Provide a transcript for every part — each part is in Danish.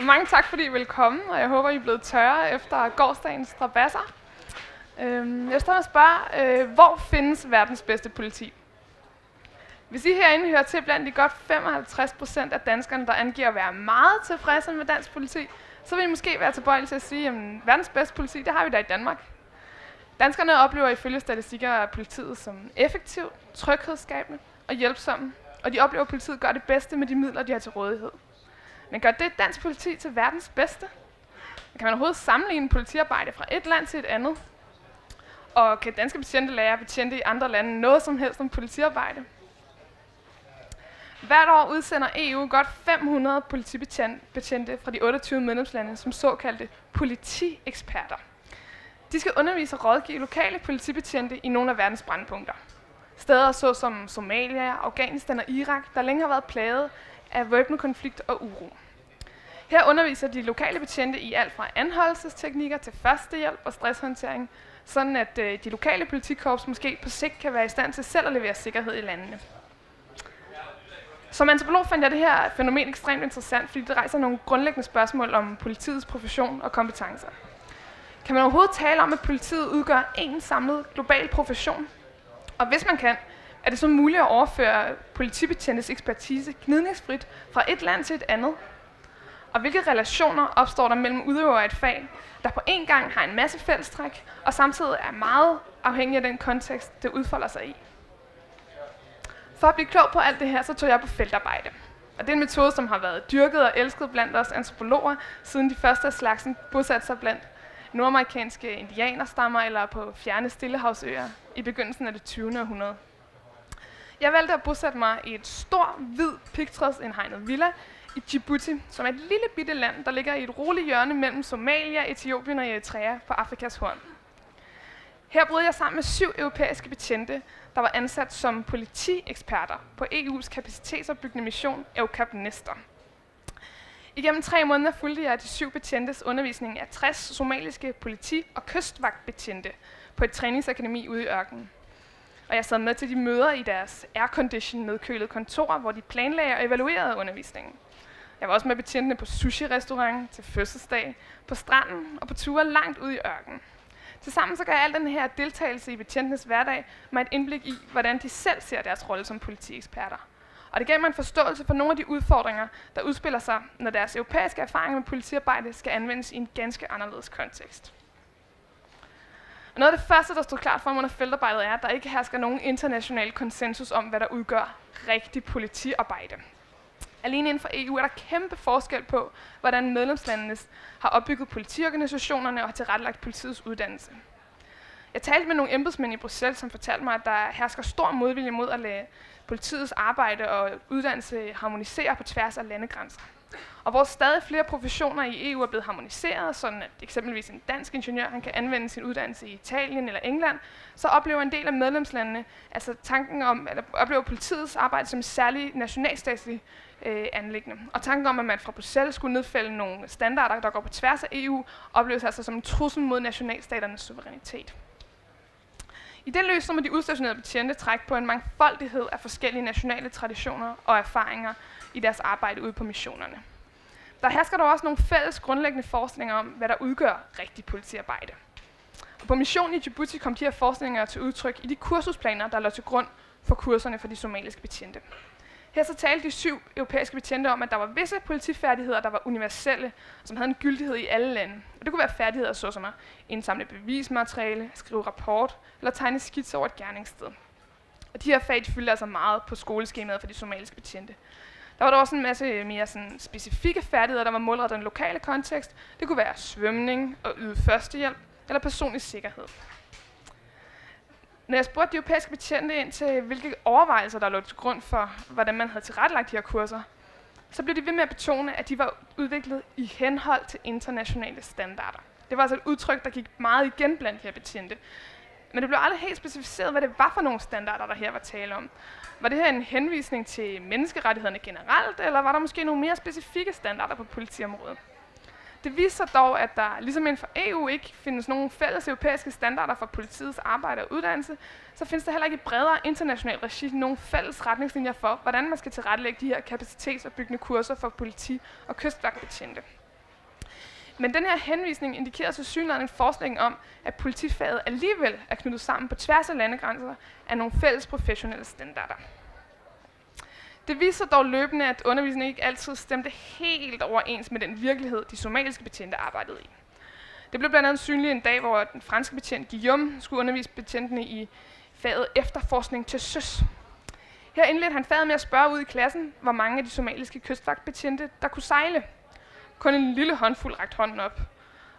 Mange tak, fordi I vil komme, og jeg håber, I er blevet tørre efter gårsdagens strabasser. Jeg står og spørger, hvor findes verdens bedste politi? Hvis I herinde hører til blandt de godt 55% af danskerne, der angiver at være meget tilfredse med dansk politi, så vil I måske være tilbøjelige til at sige, at verdens bedste politi, det har vi da i Danmark. Danskerne oplever ifølge statistikker politiet som effektiv, tryghedsskabende og hjælpsomme, og de oplever, at politiet gør det bedste med de midler, de har til rådighed. Men gør det dansk politi til verdens bedste? Kan man overhovedet sammenligne politiarbejde fra et land til et andet? Og kan danske betjente lære betjente i andre lande noget som helst om politiarbejde? Hvert år udsender EU godt 500 politibetjente fra de 28 medlemslande som såkaldte politieksperter. De skal undervise og rådgive lokale politibetjente i nogle af verdens brændpunkter. Steder såsom Somalia, Afghanistan og Irak, der længe har været plaget af væbnet konflikt og uro. Her underviser de lokale betjente i alt fra anholdelsesteknikker til førstehjælp og stresshåndtering, sådan at de lokale politikorps måske på sigt kan være i stand til selv at levere sikkerhed i landene. Som antropolog fandt jeg det her fænomen ekstremt interessant, fordi det rejser nogle grundlæggende spørgsmål om politiets profession og kompetencer. Kan man overhovedet tale om, at politiet udgør en samlet global profession? Og hvis man kan, er det så muligt at overføre politibetjentes ekspertise gnidningsfrit fra et land til et andet? Og hvilke relationer opstår der mellem udøvere af et fag, der på en gang har en masse fællestræk, og samtidig er meget afhængig af den kontekst, det udfolder sig i? For at blive klog på alt det her, så tog jeg på feltarbejde. Og det er en metode, som har været dyrket og elsket blandt os antropologer, siden de første af slagsen bosatte sig blandt nordamerikanske indianerstammer eller på fjerne Stillehavsøer i begyndelsen af det 20. århundrede. Jeg valgte at bosætte mig i et stor, hvid, pigtrådsindhegnet villa i Djibouti, som er et lille bitte land, der ligger i et roligt hjørne mellem Somalia, Etiopien og Eritrea på Afrikas Horn. Her boede jeg sammen med 7 europæiske betjente, der var ansat som politieksperter på EU's kapacitetsopbyggende mission EUCAP Nestor. Igennem 3 måneder fulgte jeg de 7 betjentes undervisning af 60 somaliske politi- og kystvagtbetjente på et træningsakademi ude i ørkenen. Og jeg sad med til de møder i deres aircondition nedkølede kontor, hvor de planlagde og evaluerede undervisningen. Jeg var også med betjentene på sushi-restaurant, til fødselsdag, på stranden og på ture langt ude i ørkenen. Tilsammen så gav al den her deltagelse i betjentenes hverdag mig et indblik i, hvordan de selv ser deres rolle som politieksperter. Og det gav mig en forståelse for nogle af de udfordringer, der udspiller sig, når deres europæiske erfaringer med politiarbejde skal anvendes i en ganske anderledes kontekst. Og noget af det første, der stod klart for mig under feltarbejdet, er, at der ikke hersker nogen international konsensus om, hvad der udgør rigtig politiarbejde. Alene inden for EU er der kæmpe forskel på, hvordan medlemslandene har opbygget politiorganisationerne og har tilrettelagt politiets uddannelse. Jeg talte med nogle embedsmænd i Bruxelles, som fortalte mig, at der hersker stor modvilje mod at lade politiets arbejde og uddannelse harmonisere på tværs af landegrænser. Og hvor stadig flere professioner i EU er blevet harmoniseret, sådan at eksempelvis en dansk ingeniør han kan anvende sin uddannelse i Italien eller England, så oplever en del af medlemslandene altså tanken om, eller oplever politiets arbejde som særlig nationalstatslig anliggende. Og tanken om, at man fra Bruxelles skulle nedfælde nogle standarder, der går på tværs af EU, opleves altså som en trussel mod nationalstaternes suverænitet. I det lys så må de udstationerede betjente trække på en mangfoldighed af forskellige nationale traditioner og erfaringer i deres arbejde ude på missionerne. Der hersker dog også nogle fælles grundlæggende forskninger om, hvad der udgør rigtig politiarbejde. Og på missionen i Djibouti kom de her forskninger til udtryk i de kursusplaner, der lå til grund for kurserne for de somaliske betjente. Her så talte de 7 europæiske betjente om, at der var visse politifærdigheder, der var universelle, som havde en gyldighed i alle lande. Og det kunne være færdigheder såsom at indsamle bevismateriale, skrive rapport eller tegne skitser over et gerningssted. Og de her fag de fyldte altså meget på skoleskemaet for de somaliske betjente. Der var der også en masse mere sådan specifikke færdigheder, der var målrettet den lokale kontekst. Det kunne være svømning og yde førstehjælp eller personlig sikkerhed. Når jeg spurgte de europæiske betjente ind til, hvilke overvejelser der lå til grund for, hvordan man havde tilrettelagt de her kurser, så blev de ved med at betone, at de var udviklet i henhold til internationale standarder. Det var altså et udtryk, der gik meget igen blandt de her betjente. Men det blev aldrig helt specificeret, hvad det var for nogle standarder, der her var tale om. Var det her en henvisning til menneskerettighederne generelt, eller var der måske nogle mere specifikke standarder på politiområdet? Det viser sig dog, at der ligesom inden for EU ikke findes nogen fælles europæiske standarder for politiets arbejde og uddannelse, så findes der heller ikke i bredere internationalt regi nogen fælles retningslinjer for, hvordan man skal tilrettelægge de her kapacitetsopbyggende kurser for politi- og kystvagtbetjente. Men den her henvisning indikerer tilsyneladende en forskning om, at politifaget alligevel er knyttet sammen på tværs af landegrænser af nogle fælles professionelle standarder. Det viser dog løbende, at undervisningen ikke altid stemte helt overens med den virkelighed, de somaliske betjente arbejdede i. Det blev blandt andet synligt en dag, hvor den franske betjent Guillaume skulle undervise betjentene i faget efterforskning til søs. Her indledte han faget med at spørge ud i klassen, hvor mange af de somaliske kystvagtbetjente, der kunne sejle. Kun en lille håndfuld rakte hånden op.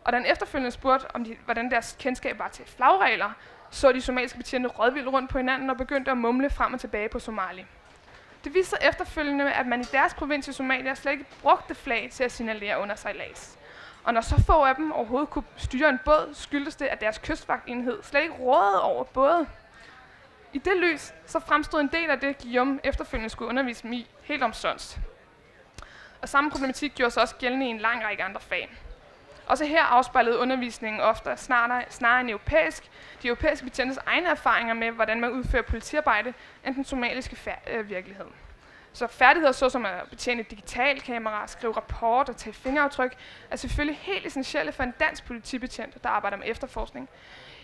Og da han efterfølgende spurgte, hvordan deres kendskab var til flagregler, så de somaliske betjente rådvildt rundt på hinanden og begyndte at mumle frem og tilbage på somali. Det viste sig efterfølgende, at man i deres provins i Somalia slet ikke brugte flag til at signalere under sejlads. Og når så få af dem overhovedet kunne styre en båd, skyldtes det, at deres kystvagtenhed slet ikke rådede over både. I det lys så fremstod en del af det, Guillaume efterfølgende skulle undervise dem i, helt omsonst. Og samme problematik gjorde sig også gældende i en lang række andre fag. Også her afspejlede undervisningen ofte snarere en de europæiske betjentes egne erfaringer med, hvordan man udfører politiarbejde, end den somaliske virkelighed. Så færdigheder såsom at betjene et digitalkamera, skrive rapport og tage fingeraftryk, er selvfølgelig helt essentielle for en dansk politibetjent, der arbejder med efterforskning.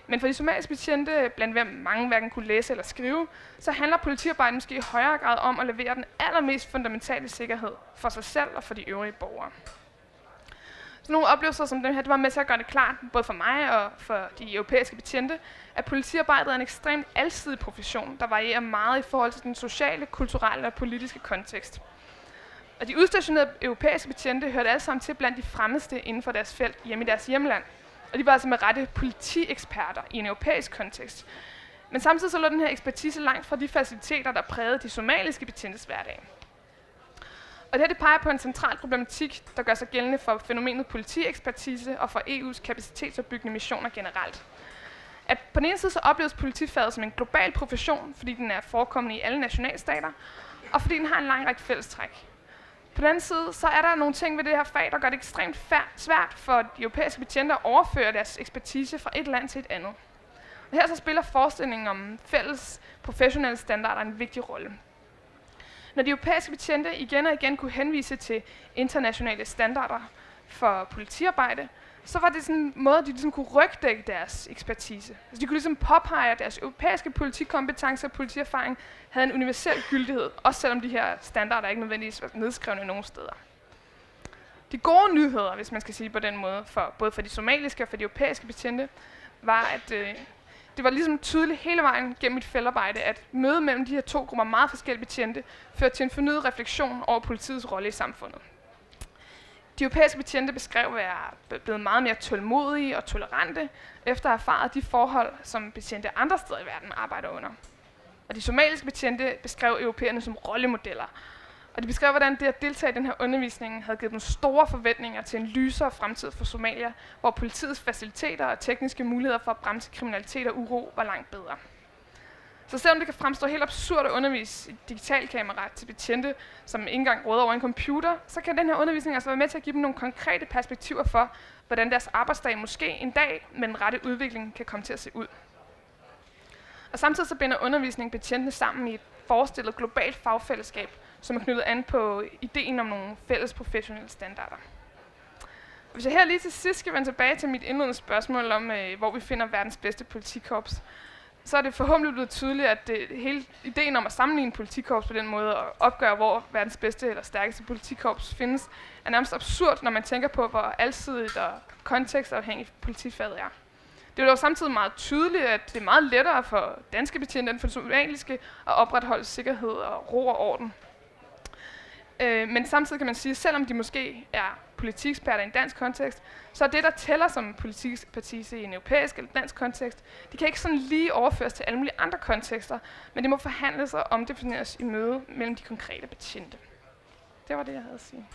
Men for de somaliske betjente, blandt hvem mange hverken kunne læse eller skrive, så handler politiarbejde måske i højere grad om at levere den allermest fundamentale sikkerhed for sig selv og for de øvrige borgere. Så nogle oplevelser som dem her, det var med til at gøre det klart, både for mig og for de europæiske betjente, at politiarbejdet er en ekstremt alsidig profession, der varierer meget i forhold til den sociale, kulturelle og politiske kontekst. Og de udstationerede europæiske betjente hørte alle sammen til blandt de fremmeste inden for deres felt hjemme i deres hjemland. Og de var altså med rette politieksperter i en europæisk kontekst. Men samtidig så lå den her ekspertise langt fra de faciliteter, der prægede de somaliske betjentes hverdag. Og det her det peger på en central problematik, der gør sig gældende for fænomenet politiekspertise og for EU's kapacitetsopbyggende missioner generelt. At på den ene side så opleves politifaget som en global profession, fordi den er forekommende i alle nationalstater, og fordi den har en lang række fællestræk. På den anden side så er der nogle ting ved det her fag, der gør det ekstremt svært for de europæiske betjente at overføre deres ekspertise fra et land til et andet. Og her så spiller forestillingen om fælles professionelle standarder en vigtig rolle. Når de europæiske betjente igen og igen kunne henvise til internationale standarder for politiarbejde, så var det sådan en måde, at de ligesom kunne rygdække deres ekspertise. Altså de kunne ligesom påpege, at deres europæiske politikompetence og politierfaring havde en universel gyldighed, også selvom de her standarder ikke nødvendigvis var nedskrevne nogen steder. De gode nyheder, hvis man skal sige på den måde, både for de somaliske og for de europæiske betjente, var, at det var ligesom tydeligt hele vejen gennem mit feltarbejde, at mødet mellem de her to grupper meget forskellige betjente førte til en fornyet refleksion over politiets rolle i samfundet. De europæiske betjente beskrev at være blevet meget mere tålmodige og tolerante, efter at have erfaret de forhold, som betjente andre steder i verden arbejder under. Og de somaliske betjente beskrev europæerne som rollemodeller. Og de beskrev, hvordan det at deltage i den her undervisning havde givet dem store forventninger til en lysere fremtid for Somalia, hvor politiets faciliteter og tekniske muligheder for at bremse kriminalitet og uro var langt bedre. Så selvom det kan fremstå helt absurd at undervise et digitalkamera til betjente, som ikke engang råder over en computer, så kan den her undervisning altså være med til at give dem nogle konkrete perspektiver for, hvordan deres arbejdsdag måske en dag med den rette udvikling kan komme til at se ud. Og samtidig så binder undervisningen betjentene sammen i et forestillet globalt fagfællesskab, som er knyttet an på ideen om nogle fælles professionelle standarder. Hvis jeg her lige til sidst skal vende tilbage til mit indledende spørgsmål om, hvor vi finder verdens bedste politikorps, så er det forhåbentlig blevet tydeligt, at hele ideen om at sammenligne politikorps på den måde og opgøre, hvor verdens bedste eller stærkeste politikorps findes, er nærmest absurd, når man tænker på, hvor alsidigt og kontekstafhængigt politifaget er. Det er jo samtidig meget tydeligt, at det er meget lettere for danske betjente end for somaliske at opretholde sikkerhed og ro og orden. Men samtidig kan man sige, at selvom de måske er politieksperter i en dansk kontekst, så er det, der tæller som politiekspertise i en europæisk eller dansk kontekst, de kan ikke sådan lige overføres til alle mulige andre kontekster, men det må forhandles og omdefineres i møde mellem de konkrete betjente. Det var det, jeg havde at sige.